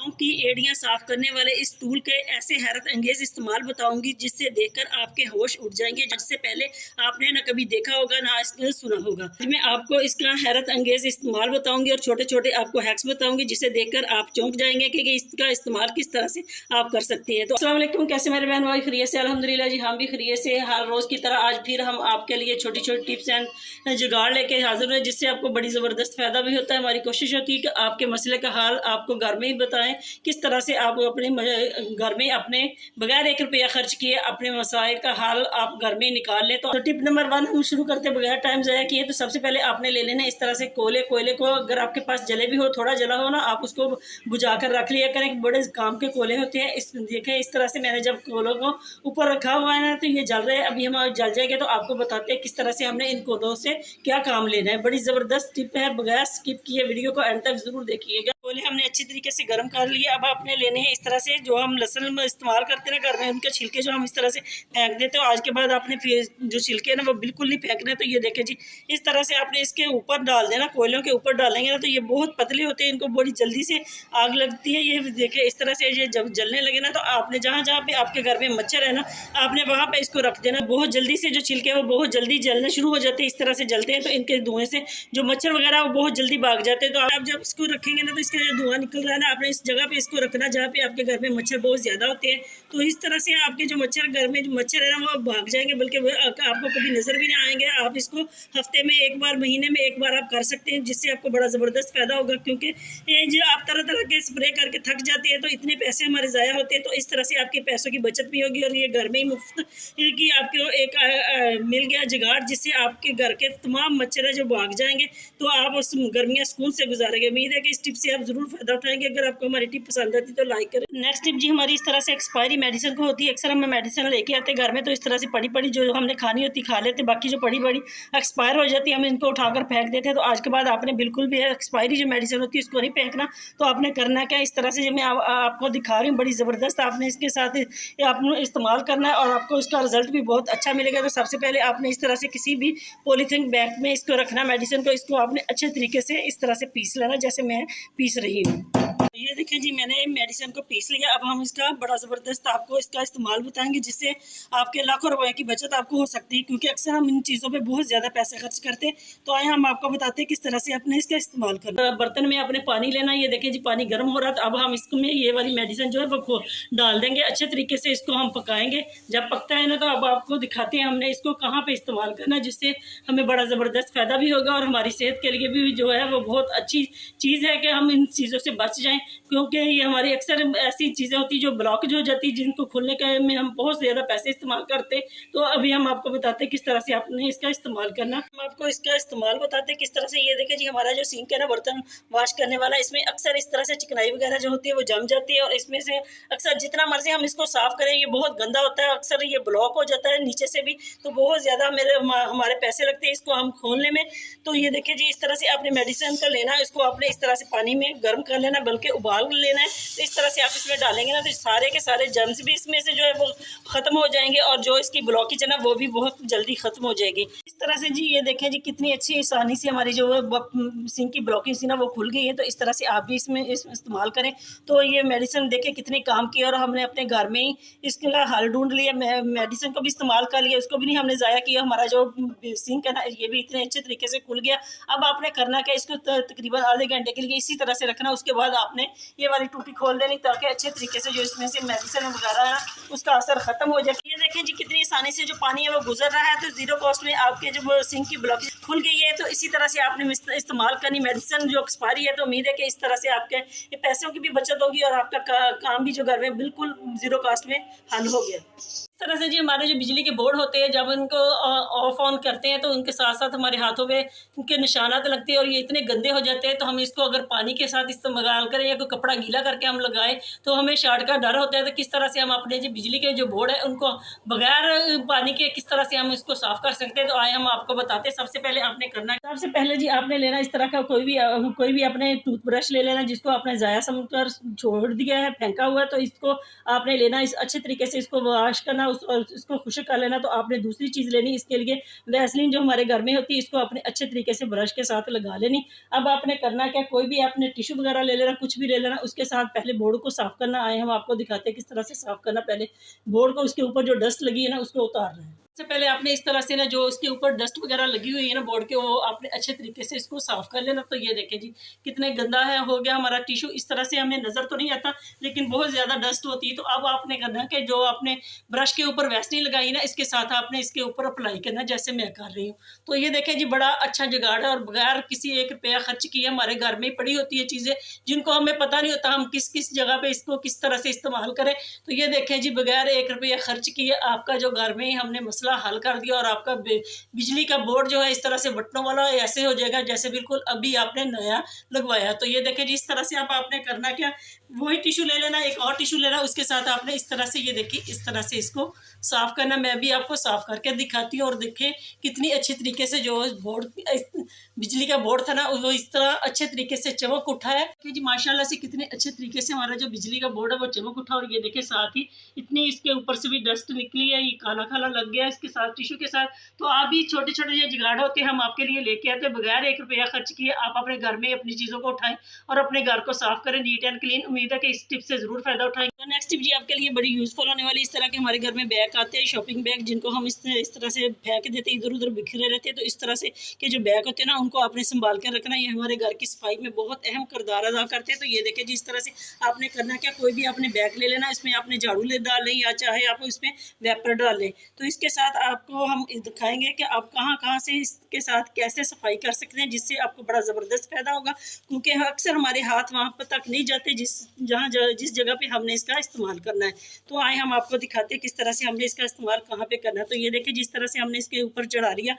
पाँव की एड़ियां साफ करने वाले इस टूल के ऐसे हैरत अंगेज इस्तेमाल बताऊंगी जिससे देखकर आपके होश उड़ जाएंगे, जिससे पहले आपने ना कभी देखा होगा ना इसने सुना होगा। मैं आपको इसका हैरत अंगेज इस्तेमाल बताऊंगी और छोटे छोटे आपको हैक्स बताऊंगी जिसे देखकर आप चौंक जाएंगे कि इसका इस्तेमाल किस तरह से आप कर सकते हैं। तो अस्सलाम वालेकुम, कैसे मेरे बहन भाई, खैरियत से? अल्हम्दुलिल्लाह जी, हम भी खैरियत से। हर रोज़ की तरह आज फिर हम आपके लिए छोटी छोटी टिप्स एंड जुगाड़ लेके हाजिर हुए जिससे आपको बड़ी ज़बरदस्त फ़ायदा भी होता है। हमारी कोशिश होती है कि आपके मसले का हाल आपको घर में ही बताएं, किस तरह से आप अपने घर में अपने बगैर 1 रुपया खर्च किए अपने मसाइल का हाल आप घर में निकाल लें। तो टिप नंबर 1 हम शुरू करते बगैर टाइम ज़ाया किए। तो सबसे पहले आपने ले लेना इस तरह से कोयले को अगर आपके पास जले भी हो, थोड़ा जला हो ना, आप उसको बुझा कर रख लिया करें। बड़े काम के कोयले होते हैं। इस देखें इस तरह से मैंने जब कोयलों को ऊपर रखा हुआ है ना, तो ये जल रहे हैं। अभी हम जल जाएंगे तो आपको बताते हैं किस तरह से हमने इन कोयलों से क्या काम लेना है। बड़ी ज़बरदस्त टिप है, बगैर स्किप किए वीडियो को एंड तक ज़रूर देखिएगा। कोयले हमने अच्छी तरीके से गर्म कर लिए। अब आपने लेने हैं इस तरह से जो हम लहसुन में इस्तेमाल करते हैं घर में, उनके छिलके जो हम इस तरह से फेंक देते हैं। आज के बाद आपने फिर जो छिलके ना वो बिल्कुल नहीं फेंकने। तो ये देखें जी, इस तरह से आपने इसके ऊपर डाल देना, कोयलों के ऊपर डालेंगे ना तो ये बहुत पतले होते हैं, इनको बड़ी जल्दी से आग लगती है। ये देखें इस तरह से ये जब जलने लगे ना, तो आपने जहाँ जहाँ पे आपके घर में मच्छर है ना, आपने वहाँ पे इसको रख देना। बहुत जल्दी से जो छिलके वो बहुत जल्दी जलने शुरू हो जाते हैं। इस तरह से जलते हैं तो इनके धुएं से जो मच्छर वगैरह वो बहुत जल्दी भाग जाते हैं। तो आप जब इसको रखेंगे ना, तो इसका जो धुआं निकल रहा है ना, आपने इस जगह पे इसको रखना जहाँ पे आपके घर में मच्छर बहुत ज़्यादा होते हैं। तो इस तरह से आपके जो मच्छर घर में जो मच्छर है ना वो भाग जाएंगे, बल्कि आपको कभी नज़र भी नहीं आएंगे। आप इसको हफ्ते में एक बार, महीने में एक बार आप कर सकते हैं, जिससे आपको बड़ा ज़बरदस्त फ़ायदा होगा। क्योंकि ये जो आप तरह तरह के स्प्रे करके थक जाते हैं तो इतने पैसे हमारे ज़ाया होते हैं। तो इस तरह से आपके पैसों की बचत भी होगी और ये घर में ही मुफ्त की आपको एक मिल गया जुगाड़, जिससे आपके घर के तमाम मच्छर है जो भाग जाएंगे। तो आप उस गर्मियाँ सुकून से गुजारेंगे। उम्मीद है कि इस टिप से आप ज़रूर फ़ायदा उठाएंगे। अगर आपको हमारी टिप पसंद आती तो लाइक करें। नेक्स्ट टिप जी हमारी इस तरह से एक्सपायरी मेडिसिन को होती है। अक्सर हम मेडिसिन लेके आते हैं घर में, तो इस तरह से पड़ी पड़ी जो हमने खानी होती खा लेते, बाकी जो पड़ी पड़ी एक्सपायर हो जाती है हम इनको उठाकर फेंक देते हैं। तो आज के बाद आपने बिल्कुल भी एक्सपायरी जो मेडिसिन होती है उसको नहीं फेंकना। तो आपने करना क्या, इस तरह से जो मैं आपको दिखा रही हूँ बड़ी ज़बरदस्त, आपने इसके साथ आपने इस्तेमाल करना है और आपको इसका रिजल्ट भी बहुत अच्छा मिलेगा। तो सबसे पहले आपने इस तरह से किसी भी पॉलीथीन बैग में इसको रखना मेडिसिन को। इसको आपने अच्छे तरीके से इस तरह से पीस लेना जैसे मैं पीस रही हूँ। ये देखें जी, मैंने मेडिसिन को पीस लिया। अब हम इसका बड़ा ज़बरदस्त आपको इसका इस्तेमाल बताएंगे जिससे आपके लाखों रुपए की बचत आपको हो सकती है। क्योंकि अक्सर हम इन चीज़ों पे बहुत ज़्यादा पैसे खर्च करते हैं। तो आए हम आपको बताते हैं किस तरह से आपने इसका इस्तेमाल करना। बर्तन में आपने पानी लेना। ये देखें जी, पानी गर्म हो रहा था। अब हम इसमें ये वाली मेडिसिन जो है वो डाल देंगे। अच्छे तरीके से इसको हम पकाएंगे। जब पकता है ना, तो अब आपको दिखाते हैं हमने इसको कहाँ पर इस्तेमाल करना, जिससे हमें बड़ा ज़बरदस्त फ़ायदा भी होगा और हमारी सेहत के लिए भी जो है वो बहुत अच्छी चीज़ है कि हम इन चीज़ों से बच जाएँ। क्योंकि ये हमारी अक्सर ऐसी चीज़ें होती जो ब्लॉकेज हो जाती, जिनको खोलने के में हम बहुत ज़्यादा पैसे इस्तेमाल करते। तो अभी हम आपको बताते हैं किस तरह से आपने इसका इस्तेमाल करना। हम आपको इसका इस्तेमाल बताते हैं किस तरह से। ये देखें जी, हमारा जो सिंक है ना बर्तन वॉश करने वाला, इसमें अक्सर इस तरह से चिकनाई वगैरह जो होती है वो जम जाती है। और इसमें से अक्सर जितना मर्जी हम इसको साफ़ करें ये बहुत गंदा होता है। अक्सर ये ब्लॉक हो जाता है नीचे से भी, तो बहुत ज़्यादा हमारे पैसे लगते हैं इसको हम खोलने में। तो ये देखें जी, इस तरह से आपने मेडिसिन को लेना है, इसको आपने इस तरह से पानी में गर्म कर लेना, बल्कि उबाल लेना है। तो इस तरह से आप इसमें डालेंगे ना, तो सारे के सारे जर्म्स भी इसमें से जो है वो ख़त्म हो जाएंगे और जो इसकी ब्लॉकेज है ना वो भी बहुत जल्दी ख़त्म हो जाएगी। इस तरह से जी ये देखें जी, कितनी अच्छी आसानी से हमारी जो सिंक की ब्लॉकेज थी ना वो खुल गई है। तो इस तरह से आप भी इसमें इस्तेमाल करें। तो ये मेडिसिन देखें कितनी काम की, और हमने अपने घर में ही इसका हल ढूंढ लिया। मेडिसिन को भी इस्तेमाल कर लिया, उसको भी नहीं हमने ज़ाया किया। हमारा जो सिंक है ना ये भी इतने अच्छे तरीके से खुल गया। अब आपने करना क्या, इसको तकरीबन आधे घंटे के लिए इसी तरह से रखना। उसके बाद आपने ये वाली टूटी खोल देनी ताकि अच्छे तरीके से जो इसमें से मेडिसिन वगैरह है उसका असर खत्म हो जाए। ये देखें जी, कितनी आसानी से जो पानी है वो गुजर रहा है। तो जीरो कॉस्ट में आपके जब सिंक की ब्लॉकेज खुल गई है, तो इसी तरह से आपने इस्तेमाल करनी मेडिसिन जो एक्सपायरी है। तो उम्मीद है कि इस तरह से आपके ये पैसों की भी बचत होगी और आपका काम भी जो घर में बिल्कुल जीरो कॉस्ट में हल हो गया। इस तरह से जी हमारे जो बिजली के बोर्ड होते हैं, जब उनको ऑफ ऑन करते हैं तो उनके साथ साथ हमारे हाथों में उनके निशानात लगते हैं और ये इतने गंदे हो जाते हैं। तो हम इसको अगर पानी के साथ इस्तेमाल करें या कोई कपड़ा गीला करके हम लगाएं तो हमें शॉर्ट का डर होता है। तो किस तरह से हम अपने जो बिजली के जो बोर्ड है उनको बगैर पानी के किस तरह से हम इसको साफ कर सकते हैं। तो आए हम आपको बताते हैं। सबसे पहले आपने करना है, सबसे पहले जी आपने लेना इस तरह का कोई भी अपने टूथब्रश ले लेना जिसको आपने ज़ाया समझकर छोड़ दिया है, फेंका हुआ है। तो इसको आपने लेना, इस अच्छे तरीके से इसको वॉश करना। उसको खुश्क कर लेना। तो आपने दूसरी चीज़ लेनी, इसके लिए वैसलीन जो हमारे घर में होती है, इसको आपने अच्छे तरीके से ब्रश के साथ लगा लेनी। अब आपने करना क्या, कोई भी आपने टिश्यू वगैरह ले लेना, कुछ भी ले लेना, उसके साथ पहले बोर्ड को साफ़ करना। आए हम आपको दिखाते हैं किस तरह से साफ़ करना। पहले बोर्ड को, उसके ऊपर जो डस्ट लगी है ना, उसको उतारना है। सबसे पहले आपने इस तरह से ना, जो उसके ऊपर डस्ट वगैरह लगी हुई है ना बोर्ड के, वो आपने अच्छे तरीके से इसको साफ़ कर लेना। तो ये देखें जी कितने गंदा है हो गया हमारा टिश्यू। इस तरह से हमें नज़र तो नहीं आता, लेकिन बहुत ज़्यादा डस्ट होती है। तो अब आपने करना कि जो आपने ब्रश के ऊपर वैसलीन लगाई ना, इसके साथ आपने इसके ऊपर अप्लाई करना, जैसे मैं कर रही हूँ। तो ये देखें जी बड़ा अच्छा जुगाड़ है, और बगैर किसी 1 रुपया खर्च किए हमारे घर में पड़ी होती है चीज़ें, जिनको हमें पता नहीं होता हम किस किस जगह पे इसको किस तरह से इस्तेमाल करें। तो ये देखें जी बगैर 1 रुपया खर्च किए आपका जो घर में ही हमने मसला हल कर दिया, और आपका बिजली का बोर्ड जो है इस तरह से बटनों वाला ऐसे हो जाएगा जैसे बिल्कुल अभी आपने नया लगवाया। तो ये देखें जी इस तरह से अब आपने करना क्या, वही टिश्यू ले लेना, एक और टिश्यू लेना, उसके साथ आपने इस तरह से, ये देखिए इस तरह से इसको साफ़ करना। मैं भी आपको साफ़ करके दिखाती हूँ, और देखें कितनी अच्छी तरीके से जो बोर्ड, बिजली का बोर्ड था ना, वो इस तरह अच्छे तरीके से चमक उठा है कि जी माशाल्लाह से कितने अच्छे तरीके से हमारा जो बिजली का बोर्ड है वो चमक उठा। और ये देखें साथ ही इतनी इसके ऊपर से भी डस्ट निकली है, ये काला काला लग गया इसके साथ टिश्यू के साथ। तो आप भी छोटे छोटे जो जुगाड़ होते हैं हम आपके लिए लेके आते हैं, बगैर 1 रुपया खर्च किए आप अपने घर में अपनी चीज़ों को उठाएं और अपने घर को साफ़ करें नीट एंड क्लीन। उम्मीद है कि इस टिप से ज़रूर फ़ायदा उठाएंगे। तो नेक्स्ट टिप जी आपके लिए बड़ी यूज़फुल होने वाली। इस तरह के हमारे घर में बैग आते हैं, शॉपिंग बैग, जिनको हम इस तरह से फेंक देते हैं, इधर उधर बिखरे रहते हैं। तो इस तरह से के जो बैग होते हैं ना, उनको आपने संभाल कर रखना। ये हमारे घर की सफाई में बहुत अहम किरदार अदा करते हैं। तो ये देखें जी इस तरह से आपने करना क्या, कोई भी आपने बैग ले लेना, इसमें आपने झाड़ू ले डाल लें या चाहे आप इसमें वेपर डाल लें। तो इसके साथ आपको हम दिखाएंगे कि आप कहाँ कहाँ से इसके साथ कैसे सफाई कर सकते हैं, जिससे आपको बड़ा ज़बरदस्त फ़ायदा होगा। क्योंकि अक्सर हमारे हाथ वहाँ पर तक नहीं जाते जिस जगह पे हमने इसका इस्तेमाल करना है। तो आए हम आपको दिखाते हैं किस तरह से हमने इसका इस्तेमाल कहाँ पे करना है। तो ये देखिए जिस तरह से हमने इसके ऊपर चढ़ा लिया,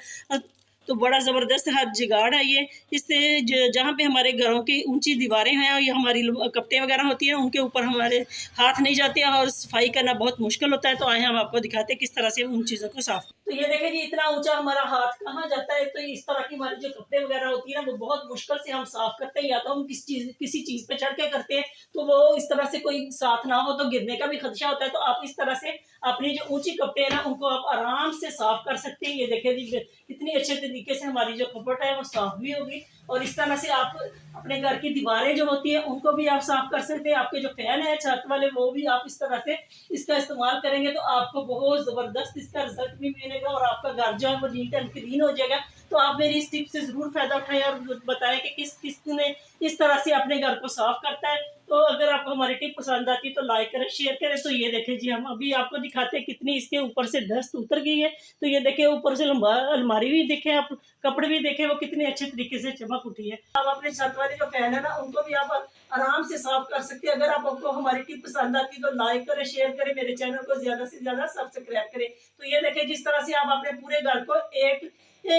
तो बड़ा ज़बरदस्त हाथ जुगाड़ है ये। इससे जहाँ पे हमारे घरों की ऊंची दीवारें हैं या हमारी कपटे वगैरह होती हैं, उनके ऊपर हमारे हाथ नहीं जाते हैं और सफाई करना बहुत मुश्किल होता है। तो आए हम आपको दिखाते हैं किस तरह से उन चीज़ों को साफ। तो ये देखें जी इतना ऊंचा हमारा हाथ कहाँ जाता है। तो इस तरह की हमारी जो कपड़े वगैरह होती है ना, वो बहुत मुश्किल से हम साफ करते हैं, या तो हम किसी चीज़ पे चढ़ के करते हैं, तो वो इस तरह से कोई साथ ना हो तो गिरने का भी खदशा होता है। तो आप इस तरह से अपनी जो ऊंची कपड़े हैं ना, उनको आप आराम से साफ कर सकते हैं। ये देखें जी कितनी अच्छे तरीके से हमारी जो कपट है वो साफ भी होगी। और इस तरह से आप अपने घर की दीवारें जो होती है उनको भी आप साफ कर सकते हैं। आपके जो फैन है छत वाले, वो भी आप इस तरह से इसका इस्तेमाल करेंगे तो आपको बहुत ज़बरदस्त इसका रिजल्ट भी मिलेगा, और आपका घर जो है वो नीट एंड क्लीन हो जाएगा। तो आप मेरी इस टिप से ज़रूर फ़ायदा उठाएं और बताएं कि किसने इस तरह से अपने घर को साफ करता है। तो अगर आपको हमारी टिप पसंद आती है तो लाइक करें, शेयर करें। तो ये देखें जी हम अभी आपको दिखाते हैं कितनी इसके ऊपर से डस्ट उतर गई है। तो ये देखें ऊपर से अलमारी भी देखें, आप कपड़े भी देखें, वो कितने अच्छे तरीके से चमक उठी है। अब अपने छत वाले जो फैन है ना, उनको भी आप आराम से साफ कर सकते हैं। अगर आपको हमारी टिप पसंद आती है तो लाइक करें, शेयर करें, मेरे चैनल को ज़्यादा से ज़्यादा सब्सक्राइब करें। तो ये देखें जिस तरह से आप अपने पूरे घर को एक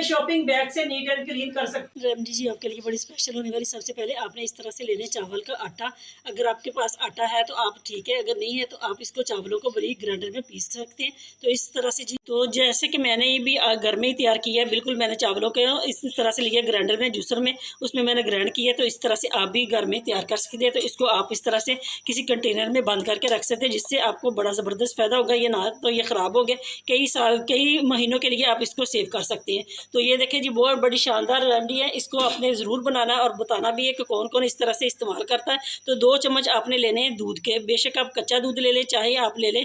शॉपिंग बैग से नीट एंड क्लीन कर सकते हैं। रेमडी जी आपके लिए बड़ी स्पेशल होने वाली। सबसे पहले आपने इस तरह से लेने चावल का आटा। अगर आपके पास आटा है तो आप ठीक है, अगर नहीं है तो आप इसको चावलों को बड़ी ग्राइंडर में पीस सकते हैं। तो इस तरह से जी, तो जैसे कि मैंने ये भी घर में ही तैयार किया है, बिल्कुल मैंने चावलों को इस तरह से लिया ग्राइंडर में, जूसर में, उसमें मैंने ग्राइंड किया। तो इस तरह से आप भी घर में तैयार कर सकते हैं। तो इसको आप इस तरह से किसी कंटेनर में बंद करके रख सकते हैं, जिससे आपको बड़ा ज़बरदस्त फ़ायदा होगा। ये ना तो ये ख़राब हो गए, कई महीनों के लिए आप इसको सेव कर सकते हैं। तो ये देखें जी बहुत बड़ी शानदार रेमेडी है। इसको आपने ज़रूर बनाना और बताना भी है कि कौन कौन इस तरह से इस्तेमाल करता है। तो 2 चम्मच आपने लेने हैं दूध के। बेशक आप कच्चा दूध ले लें, चाहे आप ले लें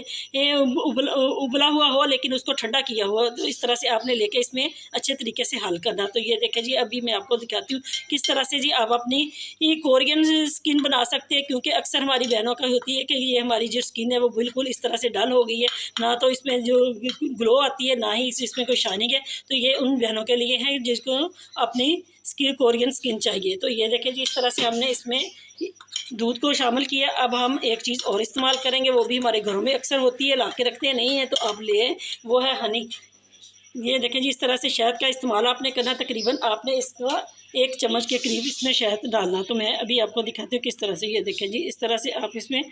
उबला हुआ हो लेकिन उसको ठंडा किया हुआ। तो इस तरह से आपने लेके इसमें अच्छे तरीके से हल करना। तो ये देखें जी अभी मैं आपको दिखाती हूँ किस तरह से जी आप अपनी कोरियन स्किन बना सकते हैं। क्योंकि अक्सर हमारी बहनों का होती है कि ये हमारी जो स्किन है वो बिल्कुल इस तरह से डल हो गई है, ना तो इसमें जो ग्लो आती है ना ही इसमें कोई शाइनिंग है। तो ये उन बहनों के लिए है जिसको अपनी कोरियन स्किन चाहिए। तो ये देखें जी इस तरह से हमने इसमें दूध को शामिल किया। अब हम एक चीज़ और इस्तेमाल करेंगे, वो भी हमारे घरों में अक्सर होती है, ला के रखते हैं, नहीं है तो अब ले, वो है हनी। ये देखें जी इस तरह से शहद का इस्तेमाल आपने करना। तकरीबन आपने इसका 1 चम्मच के करीब इसमें शहद डालना। तो मैं अभी आपको दिखाती हूँ किस तरह से। ये देखें जी, इस तरह से आप इसमें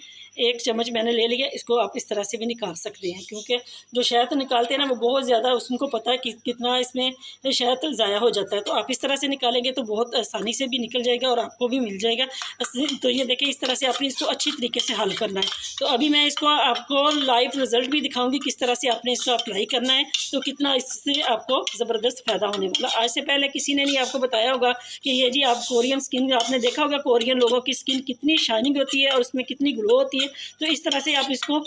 1 चम्मच मैंने ले लिया। इसको आप इस तरह से भी निकाल सकते हैं, क्योंकि जो शहद निकालते हैं ना वो बहुत ज़्यादा उनको पता है कि कितना इसमें शहद ज़ाया हो जाता है। तो आप इस तरह से निकालेंगे तो बहुत आसानी से भी निकल जाएगा और आपको भी मिल जाएगा। तो ये देखिए, इस तरह से आपने इसको अच्छी तरीके से हल करना है। तो अभी मैं इसको आपको लाइव रिजल्ट भी दिखाऊंगी किस तरह से आपने इसको अप्लाई करना है, तो कितना इससे आपको ज़बरदस्त फ़ायदा होने वाला। आज से पहले किसी ने नहीं आपको बताया होगा कि ये जी आप कोरियन स्किन, आपने देखा होगा कोरियन लोगों की स्किन कितनी शाइनिंग होती है और उसमें कितनी ग्लो होती है। तो इस तरह से आप इसको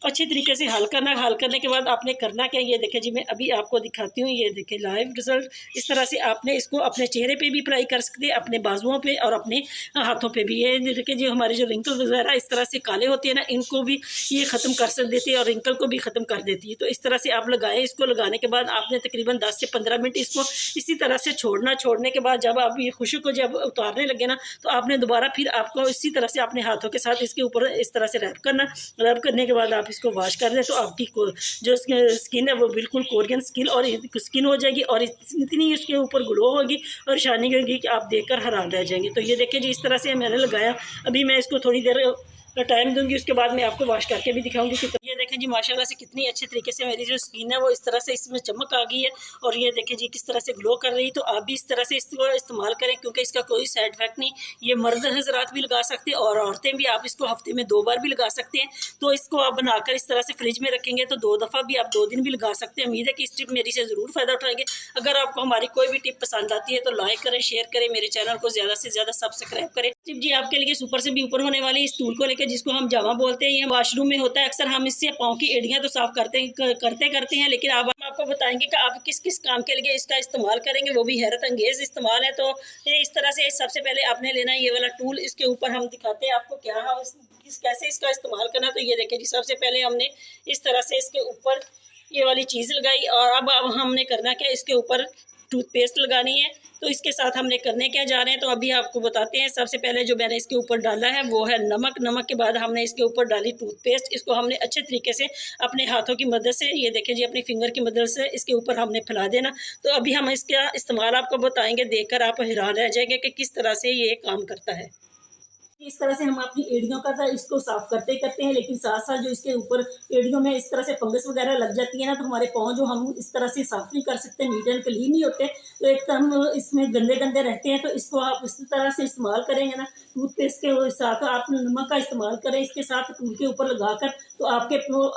अच्छी तरीके से हल करना। हल करने के बाद आपने करना क्या, ये देखें जी, मैं अभी आपको दिखाती हूँ। ये देखें लाइव रिजल्ट। इस तरह से आपने इसको अपने चेहरे पे भी अप्लाई कर सकते हैं, अपने बाजुओं पे और अपने हाथों पे भी। ये देखें जी, हमारे जो रिंकल वगैरह इस तरह से काले होते हैं ना, इनको भी ये ख़त्म कर देती है और रिंकल को भी ख़त्म कर देती है। तो इस तरह से आप लगाएं। इसको लगाने के बाद आपने तकरीबन 10 से 15 मिनट इसको इसी तरह से छोड़ना। छोड़ने के बाद जब आप ये खुशबू को जब उतारने लगे ना, तो आपने दोबारा फिर आपको इसी तरह से अपने हाथों के साथ इसके ऊपर इस तरह से रैप करना। रैप करने के बाद आप इसको वॉश कर दें तो आपकी जो स्किन है वो बिल्कुल कोरियन स्किन और स्किन हो जाएगी और इतनी उसके ऊपर ग्लो होगी और शाइनिंग होगी कि आप देखकर हैरान रह जाएंगे। तो ये देखिए जी, इस तरह से मैंने लगाया। अभी मैं इसको थोड़ी देर टाइम दूंगी, उसके बाद मैं आपको वॉश करके भी दिखाऊंगी कि ये देखें जी, माशाल्लाह से कितनी अच्छी तरीके से मेरी जो स्किन है वो इस तरह से इसमें चमक आ गई है और ये देखें जी किस तरह से ग्लो कर रही है। तो आप भी इस तरह से इसको इस्तेमाल करें, क्योंकि इसका कोई साइड इफेक्ट नहीं। ये मर्द हजरात भी लगा सकते हैं और औरतें भी। आप इसको हफ्ते में 2 बार भी लगा सकते हैं। तो इसको आप बनाकर इस तरह से फ्रिज में रखेंगे तो 2 दफ़ा भी आप 2 दिन भी लगा सकते हैं। उम्मीद है कि इस टिप मेरी से ज़रूर फ़ायदा उठाएंगे। अगर आपको हमारी कोई भी टिप पसंद आती है तो लाइक करें, शेयर करें, मेरे चैनल को ज़्यादा से ज़्यादा सब्सक्राइब करें। टिप जी आपके लिए ऊपर से भी ऊपर होने वाली इस टूल को लेकर, जिसको हम जावा बोलते हैं। ये वॉशरूम में होता है अक्सर। हम इससे पाँव की एड़ियाँ तो साफ करते हैं, लेकिन अब हम आपको बताएंगे कि आप किस किस काम के लिए इसका इस्तेमाल करेंगे, वो भी हैरत अंगेज इस्तेमाल है। तो ये इस तरह से सबसे पहले आपने लेना है ये वाला टूल। इसके ऊपर हम दिखाते हैं आपको क्या है कैसे इसका इस्तेमाल करना। तो ये देखिए जी, सबसे पहले हमने इस तरह से इसके ऊपर ये वाली चीज़ लगाई और अब हमने करना क्या, इसके ऊपर टूथपेस्ट लगानी है। तो इसके साथ हमने करने क्या जा रहे हैं तो अभी आपको बताते हैं। सबसे पहले जो मैंने इसके ऊपर डाला है वो है नमक। नमक के बाद हमने इसके ऊपर डाली टूथपेस्ट। इसको हमने अच्छे तरीके से अपने हाथों की मदद से, ये देखें जी, अपनी फिंगर की मदद से इसके ऊपर हमने फैला देना। तो अभी हम इसका इस्तेमाल आपको बताएंगे, देखकर आप हैरान रह जाएंगे कि किस तरह से ये काम करता है। इस तरह से हम अपनी एड़ियों का इसको साफ करते ही करते हैं, लेकिन साथ साथ जो इसके ऊपर एड़ियों में इस तरह से फंगस वगैरह लग जाती है ना, तो हमारे पाँव जो हम इस तरह से साफ नहीं कर सकते, नीट एंड क्लीन नहीं होते, तो एक तो हम इसमें गंदे गंदे रहते हैं। तो इसको आप इस तरह से इस्तेमाल करेंगे ना, टूथपेस्ट के साथ आप नमक का इस्तेमाल करें इसके साथ टूल के ऊपर लगाकर, तो आपके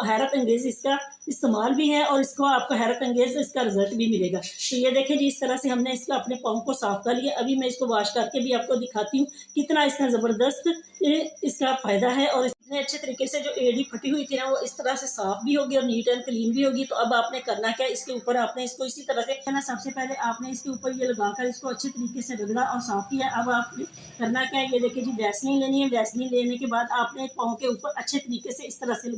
हैरत अंगेज इसका इस्तेमाल भी है और इसको आपको हैरत अंगेज इसका रिजल्ट भी मिलेगा। तो ये देखें जी, इस तरह से हमने इसका अपने पाँव को साफ कर लिया। अभी मैं इसको वॉश करके भी आपको दिखाती हूँ कितना इसका ज़बरदस्त इसका फ़ायदा है। और इतने अच्छे तरीके से जो एड़ी फटी हुई थी ना, वो इस तरह से साफ भी होगी और नीट एंड क्लीन भी होगी। तो अब आपने करना क्या, इसके ऊपर आपने इसको इसी तरह से ना, सबसे पहले आपने इसके ऊपर ये लगाकर इसको अच्छे तरीके से रगड़ा और साफ किया। अब आपने करना क्या है, ये देखिए जी, वैसलीन लेनी है। वैसलीन लेने के बाद आपने पाँव के ऊपर अच्छे तरीके से इस तरह से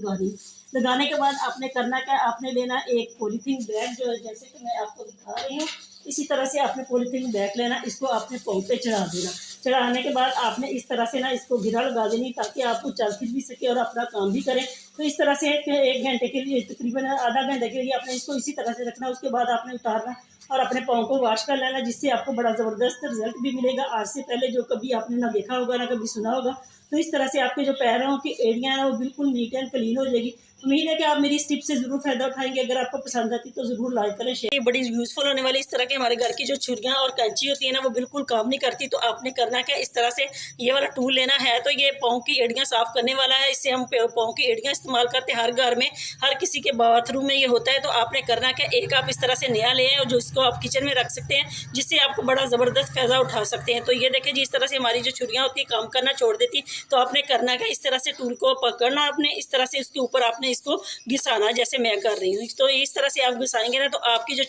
लगाने के बाद आपने करना क्या, आपने लेना एक पॉलीथीन बैग, जो जैसे कि मैं आपको दिखा रही हूँ इसी तरह से आपने पॉलीथीन बैग लेना। इसको आपने पाँव पे चढ़ा देना। चढ़ाने के बाद आपने इस तरह से ना इसको घिरा लगा देनी, ताकि आपको चल फिर भी सके और अपना काम भी करें। तो इस तरह से 1 घंटे के लिए, तकरीबन आधा घंटे के लिए आपने इसको इसी तरह से रखना। उसके बाद आपने उतारना और अपने पाँव को वॉश कर लेना, जिससे आपको बड़ा ज़बरदस्त रिजल्ट भी मिलेगा। आज से पहले जो कभी आपने ना देखा होगा ना कभी सुना होगा। तो इस तरह से आपके जो पैरों की एड़ियाँ हैं वो बिल्कुल नीट एंड क्लीन हो जाएगी। उम्मीद है कि आप मेरी इस टिप से ज़रूर फ़ायदा उठाएंगे। अगर आपको पसंद आती तो ज़रूर लाइक करें, शेयर। बड़ी यूज़फुल होने वाली इस तरह के हमारे घर की जो छुरियाँ और कैंची होती है ना, वो बिल्कुल काम नहीं करती। तो आपने करना क्या, इस तरह से ये वाला टूल लेना है। तो ये पाँव की एड़ियाँ साफ़ करने वाला है। इससे हम पाँव की एड़ियाँ इस्तेमाल करते हैं हर घर में, हर किसी के बाथरूम में ये होता है। तो आपने करना क्या, एक आप इस तरह से नया ले आए जो इसको आप किचन में रख सकते हैं, जिससे आपको बड़ा ज़बरदस्त फ़ायदा उठा सकते हैं। तो ये देखें जी, इस तरह से हमारी जो छुरियाँ होती है काम करना छोड़ देती। तो आपने करना क्या, इस तरह से टूल को पकड़ना, आपने इस तरह से उसके ऊपर आपने इसको घिसाना, जैसे मैं कर रही हूँ। तो इस तरह से आप घिसाएंगे ना, तो आपकी जो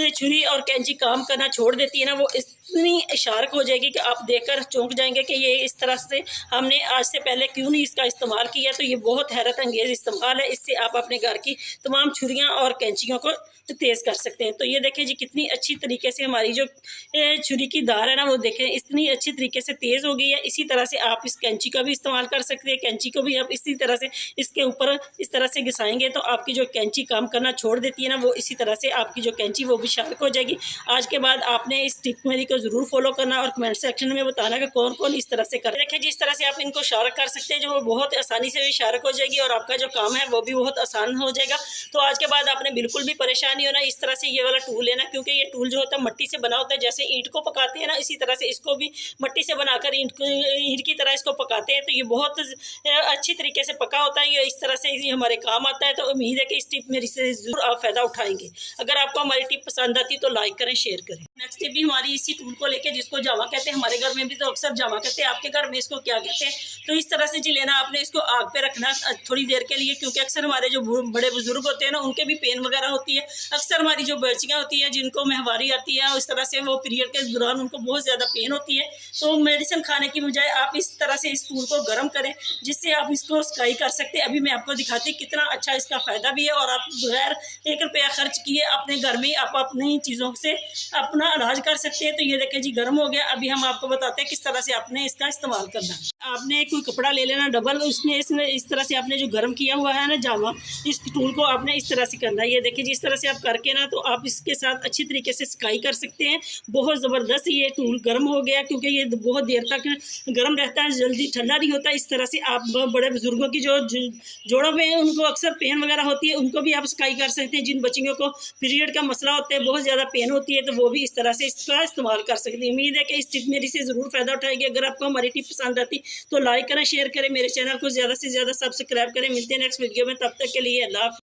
छुरी और कैंची काम करना छोड़ देती है ना, वो इतनी शार्प हो जाएगी कि आप देखकर चौंक जाएंगे कि ये इस तरह से हमने आज से पहले क्यों नहीं इसका इस्तेमाल किया। तो ये बहुत हैरत अंगेज इस्तेमाल है। इससे आप अपने घर की तमाम छुरियाँ और कैंचियों को तेज़ कर सकते हैं। तो ये देखें जी, कितनी अच्छी तरीके से हमारी जो छुरी की धार है ना, वो देखें इतनी अच्छी तरीके से तेज़ हो गई है। इसी तरह से आप इस कैंची का भी इस्तेमाल कर सकते हैं। कैंची को भी आप इसी तरह से इसके ऊपर इस तरह से घिसाएंगे तो आपकी जो कैंची काम करना छोड़ देती है ना, वो इसी तरह से आपकी जो कैंची वो भी शार्प हो जाएगी। आज के बाद आपने इस टिप मेरी को ज़रूर फॉलो करना और कमेंट सेक्शन में बताना कि कौन कौन इस तरह से कर। देखिए जिस तरह से आप इनको शार्क कर सकते हैं, जो बहुत आसानी से भी शार्क हो जाएगी और आपका जो काम है वो भी बहुत आसान हो जाएगा। तो आज के बाद आपने बिल्कुल भी परेशान नहीं होना, इस तरह से ये वाला टूल लेना, क्योंकि ये टूल जो होता है मट्टी से बना होता है। जैसे ईंट को पकाते हैं ना, इसी तरह से इसको भी मट्टी से बनाकर ईंट की तरह इसको पकाते हैं। तो ये बहुत अच्छी तरीके से पका होता है, ये इस तरह से हमारे काम आता है। तो उम्मीद है कि इस टिप मेरी से जरूर आप फायदा उठाएंगे। अगर आपको हमारी टिप पसंद आती है तो लाइक करें, शेयर करें। नेक्स्ट टिप भी हमारी इसी टूल को लेके, जिसको जावा कहते हैं, हमारे घर में भी तो अक्सर जावा कहते हैं, आपके घर में इसको क्या कहते हैं। तो इस तरह से जी लेना, आपने इसको आग पे रखना थोड़ी देर के लिए, क्योंकि अक्सर हमारे जो बड़े बुजुर्ग होते हैं ना, उनके भी पेन वगैरह होती है। अक्सर हमारी जो बच्चियाँ होती है जिनको महवारी आती है, इस तरह से वो पीरियड के दौरान उनको बहुत ज़्यादा पेन होती है। तो मेडिसिन खाने की बजाय आप इस तरह से इस टूल को गर्म करें, जिससे आप इसको स्काई कर सकते हैं। अभी मैं आपको दिखाती हूँ कितना अच्छा इसका फ़ायदा भी है, और आप बगैर 1 रुपया खर्च किए अपने घर में आप अपनी चीज़ों से अपना इलाज कर सकते हैं। तो ये देखिए जी गर्म हो गया। अभी हम आपको बताते हैं किस तरह से आपने इसका इस्तेमाल करना है। आपने कोई कपड़ा ले लेना डबल, उसमें इसमें इस तरह से आपने जो गर्म किया हुआ है ना जावा, इस टूल को आपने इस तरह से करना है। ये देखिए जिस तरह से आप करके ना, तो आप इसके साथ अच्छी तरीके से सिकाई कर सकते हैं। बहुत ज़बरदस्त ये टूल गर्म हो गया, क्योंकि ये बहुत देर तक गर्म रहता है, जल्दी ठंडा नहीं होता। इस तरह से आप बड़े बुजुर्गों की जो जोड़ों में उनको अक्सर पेन वगैरह होती है, उनको भी आप सिकाई कर सकते हैं। जिन बच्चियों को पीरियड का मसला होता है, बहुत ज़्यादा पेन होती है, तो वो भी इस तरह से इसका इस्तेमाल कर सकते हैं। उम्मीद है कि इस टिप मेरी से ज़रूर फ़ायदा उठाएगी। अगर आपको हमारी टिप पसंद आती तो लाइक करें, शेयर करें, मेरे चैनल को ज़्यादा से ज़्यादा सब्सक्राइब करें। मिलते हैं नेक्स्ट वीडियो में, तब तक के लिए अल्लाह।